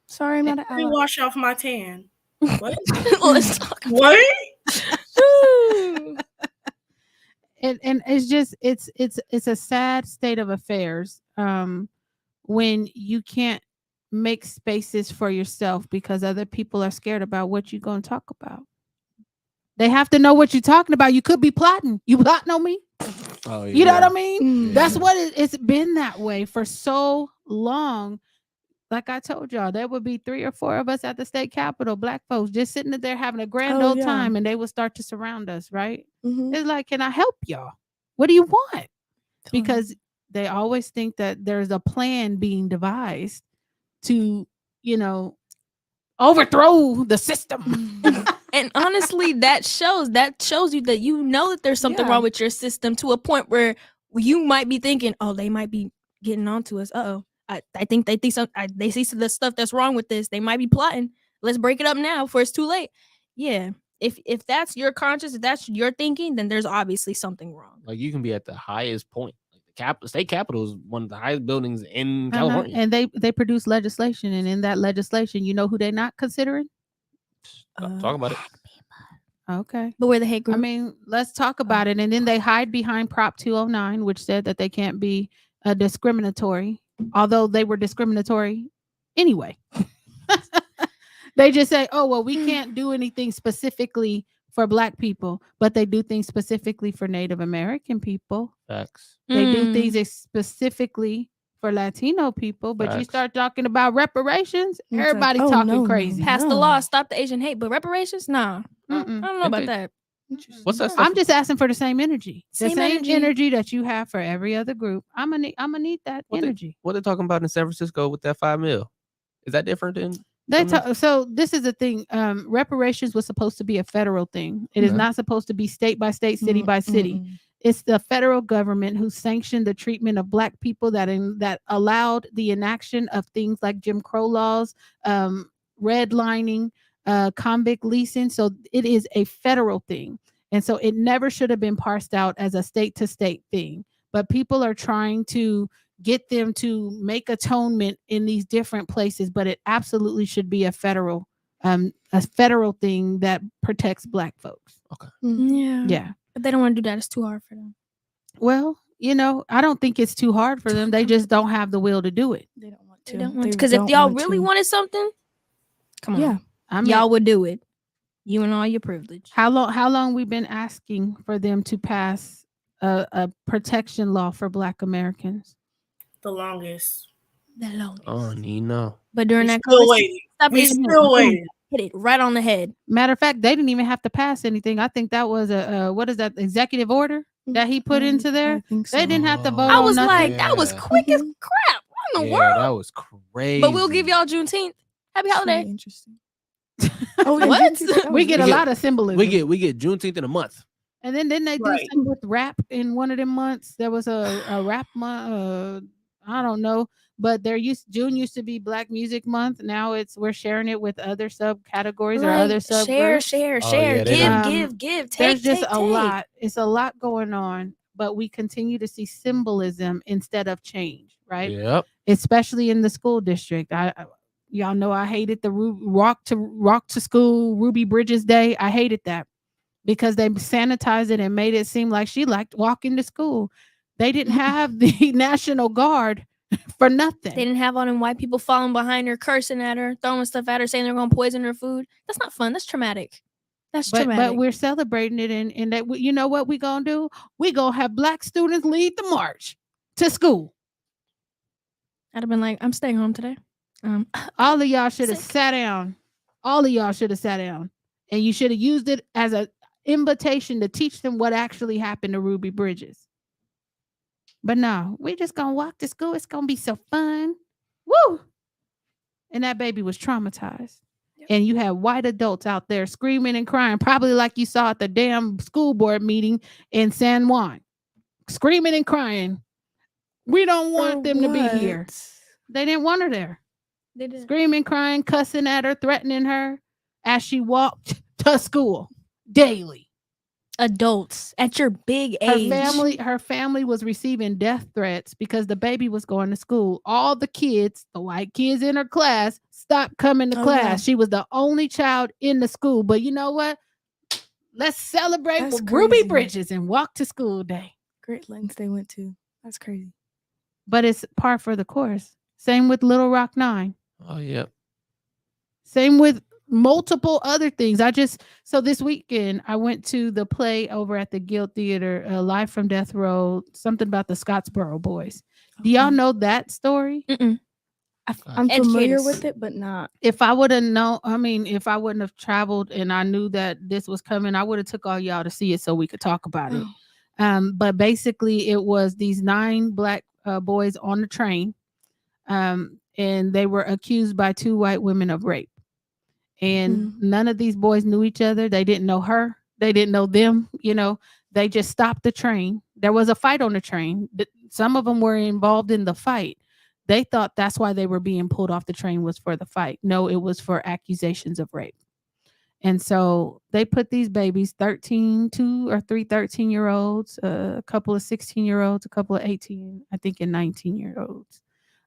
Sorry, I'm not an Let me ally. wash off my tan. What? Let's talk. What? And it's just it's a sad state of affairs when you can't make spaces for yourself because other people are scared about what you're going to talk about. They have to know what you're talking about. You could be plotting. You plotting on me? Oh, You know what I mean? Mm. That's what it's been that way for so long. Like I told y'all, there would be 3 or 4 of us at the state capitol, black folks, just sitting there having a grand old time, and they would start to surround us, right? It's like, can I help y'all? What do you want? Because they always think that there's a plan being devised to, overthrow the system. And honestly, that shows you that you know that there's something wrong with your system to a point where you might be thinking, oh, they might be getting onto us. I think they see the stuff that's wrong with this. They might be plotting. Let's break it up now before it's too late. Yeah. If that's your conscience, if that's your thinking, then there's obviously something wrong. Like you can be at the highest point. Like the state capitol is one of the highest buildings in California. And they produce legislation, and in that legislation, you know who they're not considering? Talk about it. Okay. But we're the hate group. I mean, let's talk about it. And then they hide behind Prop 209, which said that they can't be discriminatory, although they were discriminatory anyway. They just say, oh, well, we can't do anything specifically for black people, but they do things specifically for Native American people. Facts. They do things specifically for Latino people, but you start talking about reparations, everybody talking crazy. Pass the law, stop the Asian hate, but reparations, nah. I don't know about that. What's that stuff? I'm just asking for the same energy. The Same same energy. energy that you have for every other group. I'm gonna need that energy. What they talking about in San Francisco with that $5 million? Is that different than? So this is the thing. Reparations was supposed to be a federal thing. It is not supposed to be state by state, city by city. It's the federal government who sanctioned the treatment of black people that allowed the inaction of things like Jim Crow laws, redlining, convict leasing. So it is a federal thing. And so it never should have been parsed out as a state to state thing. But people are trying to get them to make atonement in these different places, but it absolutely should be a federal thing that protects black folks. Okay. Yeah. But they don't want to do that. It's too hard for them. Well, I don't think it's too hard for them. They just don't have the will to do it. They don't want to. They don't want to. Because if y'all really wanted something, come on. Yeah. Y'all would do it. You and all your privilege. How long we been asking for them to pass a protection law for black Americans? The longest. Oh, Nino. But during that still waiting. we still waiting. Hit it right on the head. Matter of fact, they didn't even have to pass anything. I think that was a what is that executive order that he put into there? They didn't have to vote. I was on nothing. like, that was quick as crap. What in the world? That was crazy. But we'll give y'all Juneteenth. Happy holiday. Interesting. What? We get a lot of symbolism. We get Juneteenth in a month. And then didn't they do something with rap in one of them months? There was a rap month. I don't know, but June used to be Black Music Month. Now we're sharing it with other subcategories or other subgroups. Share. Give. There's just a lot. It's a lot going on, but we continue to see symbolism instead of change, right? Yep. Especially in the school district. Y'all know I hated the rock to school Ruby Bridges Day. I hated that because they sanitized it and made it seem like she liked walking to school. They didn't have the National Guard for nothing. They didn't have all them white people falling behind her, cursing at her, throwing stuff at her, saying they're going to poison her food. That's not fun. That's traumatic. But we're celebrating it, and that you know what we're gonna do? We're gonna have Black students lead the march to school. I'd have been like, I'm staying home today. All of y'all should have sat down. All of y'all should have sat down, and you should have used it as an invitation to teach them what actually happened to Ruby Bridges. But no, we're just gonna walk to school. It's gonna be so fun. Woo! And that baby was traumatized. And you have white adults out there screaming and crying, probably like you saw at the damn school board meeting in San Juan, screaming and crying. We don't want them to be here. They didn't want her there. They did. Screaming, crying, cussing at her, threatening her as she walked to school daily. Adults at your big age. Her family was receiving death threats because the baby was going to school. All the kids, the white kids in her class, stopped coming to class. Yeah. She was the only child in the school. But you know what? Let's celebrate with Ruby Bridges and walk to school day. Great lengths they went to. That's crazy. But it's par for the course. Same with Little Rock 9. Oh, yep. Same with multiple other things. So this weekend I went to the play over at the Guild Theater, Live from Death Row, something about the Scottsboro Boys. Do y'all know that story? Mm-mm. I'm familiar with it, but not. If I would have known, if I wouldn't have traveled and I knew that this was coming, I would have took all y'all to see it so we could talk about it. But basically it was these 9 black boys on the train, and they were accused by 2 white women of rape. And none of these boys knew each other. They didn't know her. They didn't know them. They just stopped the train. There was a fight on the train. Some of them were involved in the fight. They thought that's why they were being pulled off the train was for the fight. No, it was for accusations of rape. And so they put these babies, 2 or 3 13-year-olds, a couple of 16-year-olds, a couple of 18, I think, and 19-year-olds.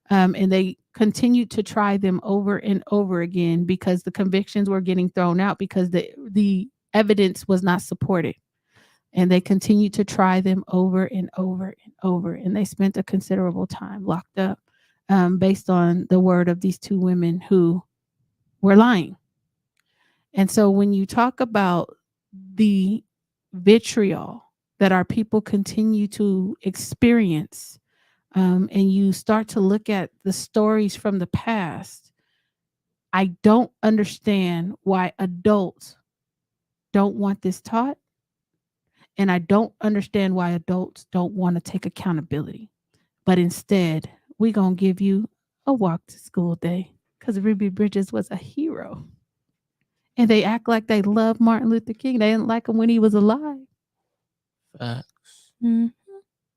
And they continued to try them over and over again because the convictions were getting thrown out because the evidence was not supported. And they continued to try them over and over and over. And they spent a considerable time locked up based on the word of these 2 women who were lying. And so when you talk about the vitriol that our people continue to experience, and you start to look at the stories from the past, I don't understand why adults don't want this taught. And I don't understand why adults don't want to take accountability. But instead, we're going to give you a walk to school day because Ruby Bridges was a hero. And they act like they love Martin Luther King. They didn't like him when he was alive. Facts.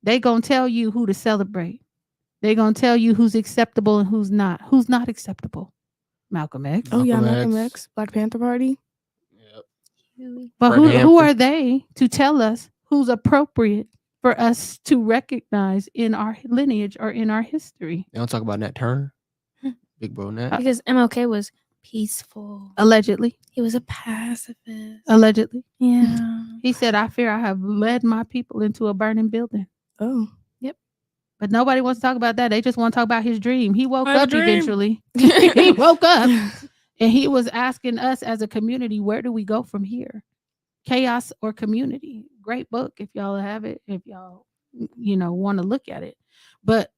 They going to tell you who to celebrate. They're going to tell you who's acceptable and who's not. Who's not acceptable? Malcolm X. Oh, yeah, Malcolm X. Black Panther Party. Yep. But who are they to tell us who's appropriate for us to recognize in our lineage or in our history? They don't talk about Nat Turner. Big bro Nat. Because MLK was peaceful. Allegedly. He was a pacifist. Allegedly. Yeah. He said, I fear I have led my people into a burning building. Oh. Yep. But nobody wants to talk about that. They just want to talk about his dream. He woke up eventually. He woke up and he was asking us as a community, where do we go from here? Chaos or community? Great book if y'all have it, if y'all, want to look at it. But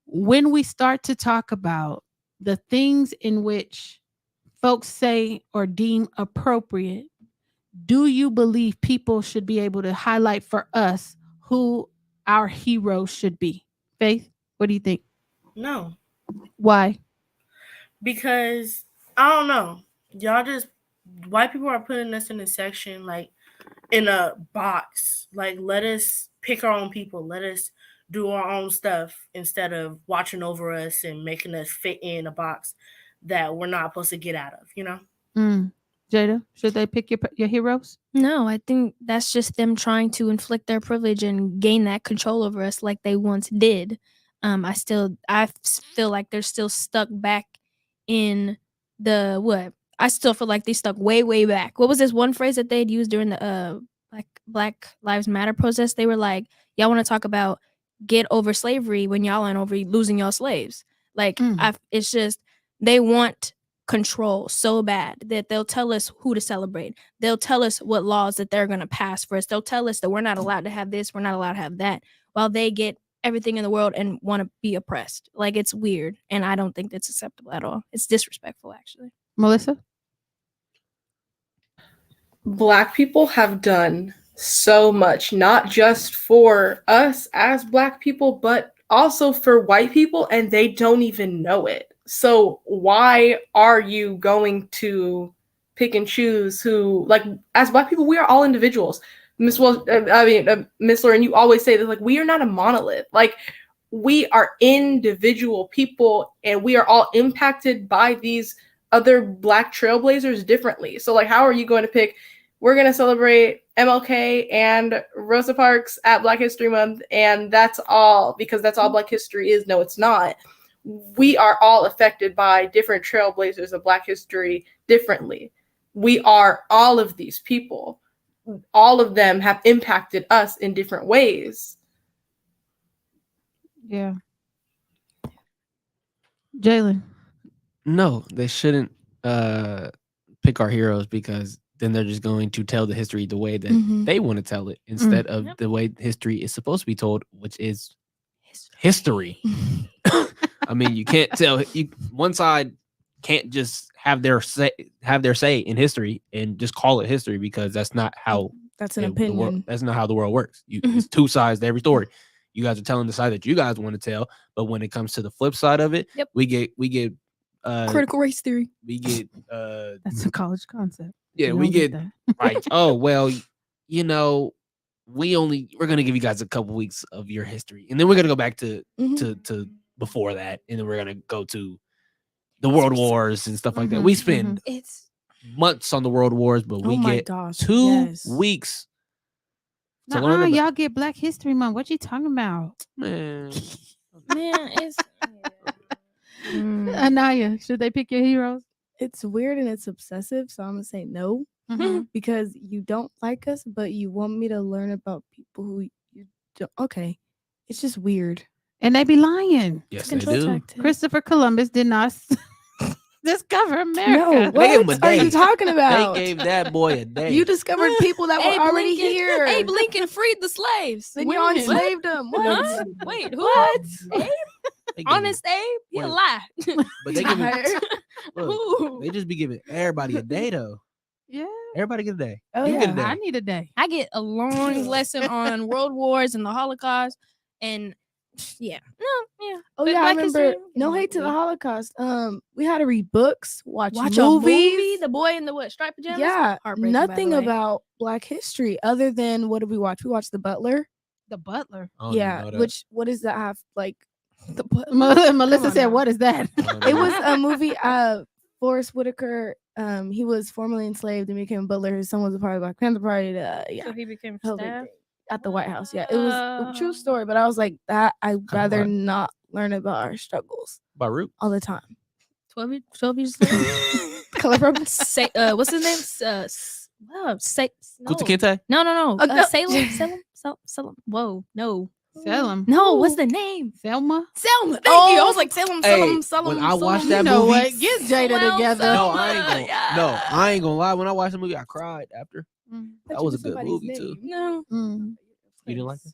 when we start to talk about the things in which folks say or deem appropriate, do you believe people should be able to highlight for us who our heroes should be? Faith, what do you think? No. Why? Because I don't know. White people are putting us in a section, like in a box. Like, let us pick our own people. Let us do our own stuff instead of watching over us and making us fit in a box that we're not supposed to get out of, Jada, should they pick your heroes? No, I think that's just them trying to inflict their privilege and gain that control over us like they once did. I feel like they're still stuck back in the what? I still feel like they stuck way, way back. What was this one phrase that they'd used during the Black Lives Matter protest? They were like, y'all want to talk about get over slavery when y'all aren't over losing y'all slaves. Like, it's just, they want control so bad that they'll tell us who to celebrate. They'll tell us what laws that they're going to pass for us. They'll tell us that we're not allowed to have this, we're not allowed to have that, while they get everything in the world and want to be oppressed. Like, it's weird, and I don't think that's acceptable at all. It's disrespectful, actually. Melissa? Black people have done so much, not just for us as Black people, but also for white people, and they don't even know it. So why are you going to pick and choose who, like, as Black people, we are all individuals. Miss Lauren, you always say that, like, we are not a monolith. Like, we are individual people, and we are all impacted by these other Black trailblazers differently. So, like, how are you going to pick, we're going to celebrate MLK and Rosa Parks at Black History Month, and that's all, because that's all Black history is? No, it's not. We are all affected by different trailblazers of Black history differently. We are all of these people. All of them have impacted us in different ways. Yeah. Jalen. No, they shouldn't pick our heroes, because then they're just going to tell the history the way that they want to tell it, instead of the way history is supposed to be told, which is history. I mean, you can't tell, one side can't just have their say in history and just call it history, because that's not how That's an opinion. that's not how the world works. It's two sides to every story. You guys are telling the side that you guys want to tell, but when it comes to the flip side of it, we get critical race theory. We get that's a college concept. Yeah, we get like, oh well, we're gonna give you guys a couple weeks of your history, and then we're gonna go back to before that, and then we're gonna go to the world wars and stuff like that. We spend months on the world wars, but we get 2 weeks to learn about. Y'all get Black History Month. What you talking about? Man, it's Anaya, should they pick your heroes? It's weird and it's obsessive, so I'm gonna say no, because you don't like us, but you want me to learn about people who you don't. Okay, it's just weird. And they be lying. Yes, they do. Christopher Columbus did not discover America. No, what are you talking about? They gave that boy a day. You discovered people that were already here. Abe Lincoln freed the slaves. Then you enslaved them. What? Wait, who? What? Abe? Honest Abe? He a lie. But they they just be giving everybody a day though. Yeah. Everybody get a day. Oh, Get a day. I need a day. I get a long lesson on world wars and the Holocaust, and Oh yeah, I remember. No hate to the Holocaust. We had to read books, watch movies. A movie, The Boy in the Striped Pajamas. Yeah, nothing about Black history other than, what did we watch? We watched The Butler. The Butler. Yeah, what does that have? Like, Melissa said, "What is that?" It was a movie. Forrest Whitaker. He was formerly enslaved and became a butler. His son was a part of the Black Panther Party. So he became staff at the White House. Yeah, it was a true story. But I was like, that I'd rather not learn about our struggles. Baruch all the time. 12 years later. Color Purple. What's his name? Kunta Kinte? No. Salem. Whoa, no. Salem. No, what's the name? Selma. Thank you. I was like Salem. When I watched that movie, what? Get Jada together. No, I ain't gonna lie. When I watched the movie, I cried after. That was a good movie too. No. You didn't like it?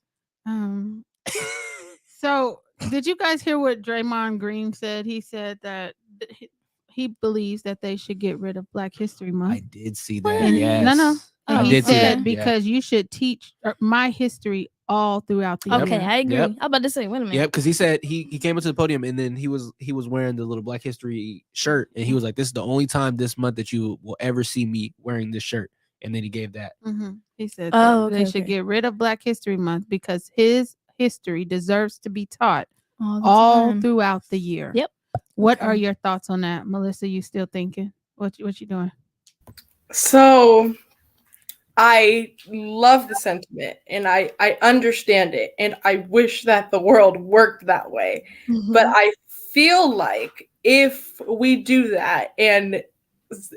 So, did you guys hear what Draymond Green said? He said that he believes that they should get rid of Black History Month. I did see that. Yes. No. I he did see said that. because you should teach my history all throughout the year. Okay, I agree. I'm about to say, wait a minute. Yep, because he said he came up to the podium and then he was wearing the little Black History shirt, and he was like, "This is the only time this month that you will ever see me wearing this shirt." And then he gave that. He said they should get rid of Black History Month because his history deserves to be taught all throughout the year. Yep. What are your thoughts on that, Melissa? You still thinking? What you doing? So, I love the sentiment and I understand it, and I wish that the world worked that way. But I feel like if we do that and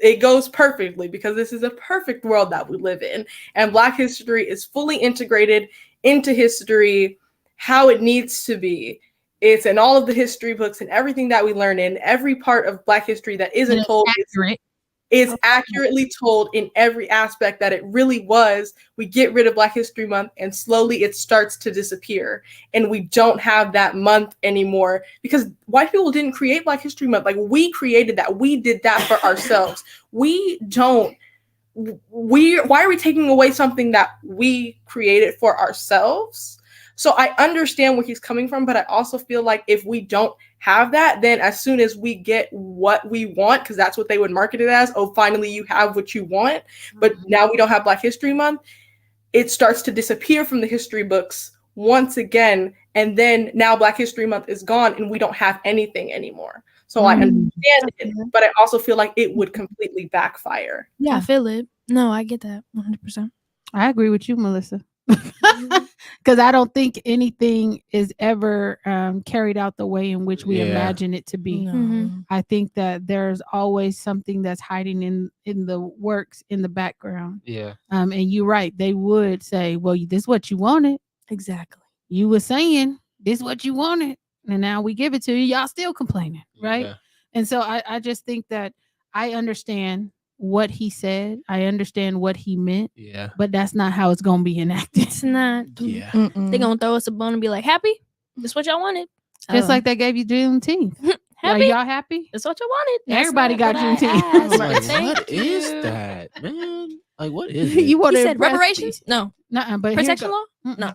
it goes perfectly, because this is a perfect world that we live in, and Black history is fully integrated into history how it needs to be. It's in all of the history books and everything that we learn in every part of Black history that isn't told. Is accurately told in every aspect that it really was. We get rid of Black History Month and slowly it starts to disappear. And we don't have that month anymore because white people didn't create Black History Month. Like, we created that. We did that for ourselves. Why are we taking away something that we created for ourselves? So I understand where he's coming from, but I also feel like if we don't have that, then as soon as we get what we want, because that's what they would market it as, oh, finally you have what you want, but now we don't have Black History Month, it starts to disappear from the history books once again, and then now Black History Month is gone and we don't have anything anymore. So I understand it, but I also feel like it would completely backfire. Yeah, I feel it. No, I get that 100%. I agree with you, Melissa. Because I don't think anything is ever carried out the way in which we imagine it to be. I think that there's always something that's hiding in the works in the background. Yeah. And you're right. They would say, well, this is what you wanted. Exactly. You were saying this is what you wanted. And now we give it to you. Y'all still complaining. Right. Yeah. And so I just think that I understand what he said. I understand what he meant. Yeah. But that's not how it's going to be enacted. It's not. Yeah. They're going to throw us a bone and be like, happy? That's what y'all wanted. Just like they gave you Juneteenth. Happy? Are y'all happy? That's what y'all wanted. Everybody got Juneteenth. What is that, man? Like, what is it? You He said reparations? No. Nuh-uh, but protection law? No.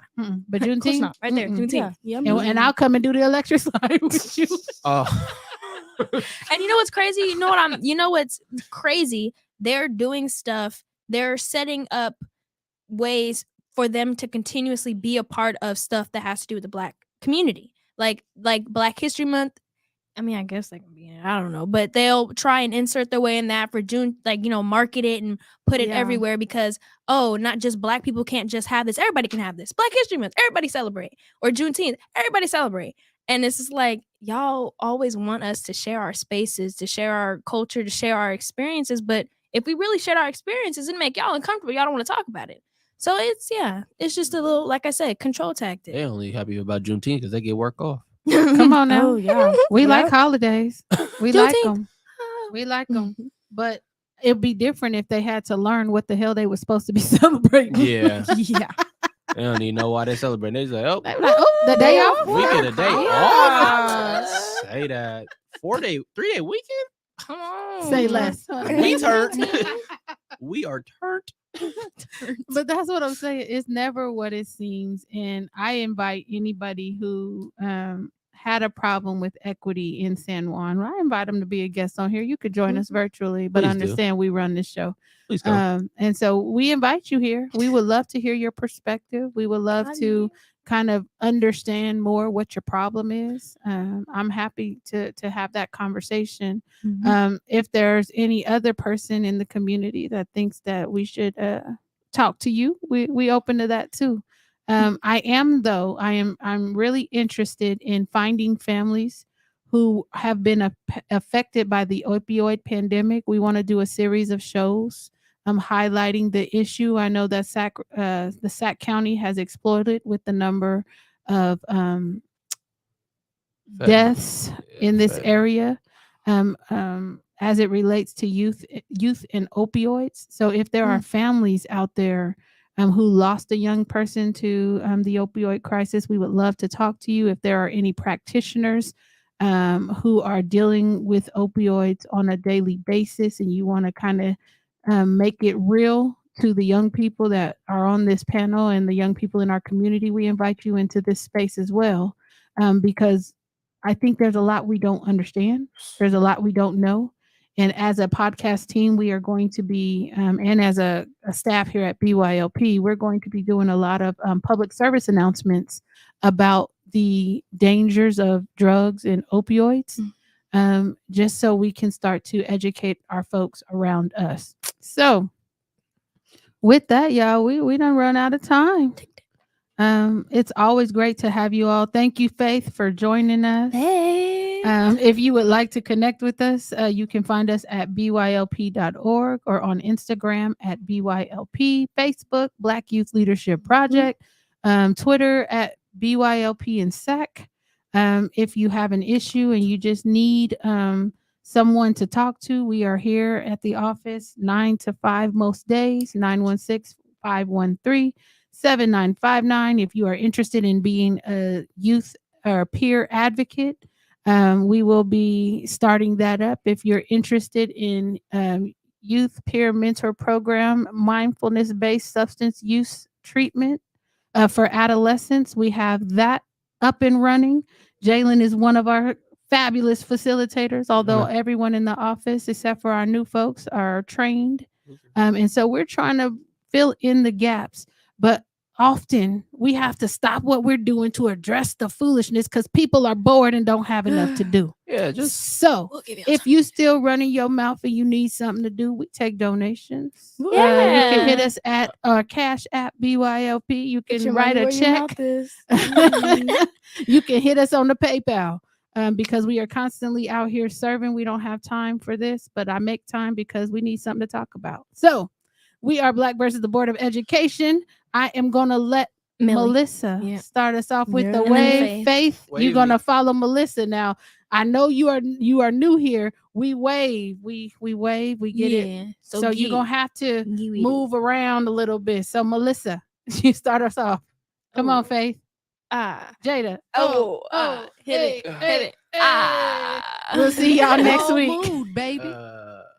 But Of course Juneteenth? not. Right there. Juneteenth. Yeah. And I'll come and do the electric slide with you. Oh. And you know what's crazy? You know what's crazy? They're doing stuff. They're setting up ways for them to continuously be a part of stuff that has to do with the Black community. Like Black History Month. I mean, I guess they can be in it. I don't know. But they'll try and insert their way in that for June, market it and put it everywhere because, not just Black people can't just have this. Everybody can have this. Black History Month, everybody celebrate. Or Juneteenth, everybody celebrate. And it's just like, y'all always want us to share our spaces, to share our culture, to share our experiences. But if we really shared our experiences, it'd make y'all uncomfortable. Y'all don't want to talk about it. So it's just a little, like I said, control tactic. They only happy about Juneteenth because they get work off. Come on now. Oh, yeah. We like holidays. We like them. We like them. But it'd be different if they had to learn what the hell they were supposed to be celebrating. Yeah. Yeah. They don't even know why they celebrate. They just like, the day off. we get a day off. Say that. 3-day weekend? Come on. Say less. We turned. We are turned. But that's what I'm saying. It's never what it seems. And I invite anybody who had a problem with equity in San Juan. I invite them to be a guest on here. You could join us virtually, but Please understand we run this show. Please go. And so we invite you here. We would love to hear your perspective. We would love to kind of understand more what your problem is. I'm happy to have that conversation. If there's any other person in the community that thinks that we should talk to you, we open to that too. I'm really interested in finding families who have been affected by the opioid pandemic. We want to do a series of shows highlighting the issue. I know that the Sac County has exploded with the number of deaths in this area as it relates to youth and opioids. So if there are families out there who lost a young person to the opioid crisis, we would love to talk to you. If there are any practitioners who are dealing with opioids on a daily basis and you want to kind of make it real to the young people that are on this panel and the young people in our community, we invite you into this space as well, because I think there's a lot we don't understand. There's a lot we don't know. And as a podcast team, we are going to be, and as a staff here at BYLP, we're going to be doing a lot of public service announcements about the dangers of drugs and opioids, just so we can start to educate our folks around us. So with that, y'all, we done run out of time. It's always great to have you all. Thank you, Faith, for joining us. Hey. If you would like to connect with us, you can find us at bylp.org or on Instagram at BYLP, Facebook, Black Youth Leadership Project, Twitter at BYLP and SAC. If you have an issue and you just need someone to talk to, we are here at the office 9 to 5 most days, 916-513-7959. If you are interested in being a youth or peer advocate, we will be starting that up. If you're interested in youth peer mentor program, mindfulness-based substance use treatment, For adolescents, we have that up and running. Jalen is one of our fabulous facilitators, although everyone in the office, except for our new folks, are trained. And so we're trying to fill in the gaps. But often we have to stop what we're doing to address the foolishness because people are bored and don't have enough to do. Yeah, So if you still running your mouth and you need something to do, we take donations. You can hit us at our Cash App BYLP. You can write a check. You can hit us on the PayPal. Because we are constantly out here serving. We don't have time for this, but I make time because we need something to talk about. So we are Black versus the Board of Education. I am going to let Melissa start us off with the wave. Faith, you're going to follow Melissa. Now, I know you are new here. We wave. We wave. We get it. So you're going to have to move around a little bit. So Melissa, you start us off. Come on, Faith. Jada. Hit it. We'll see y'all next week. Mood, baby.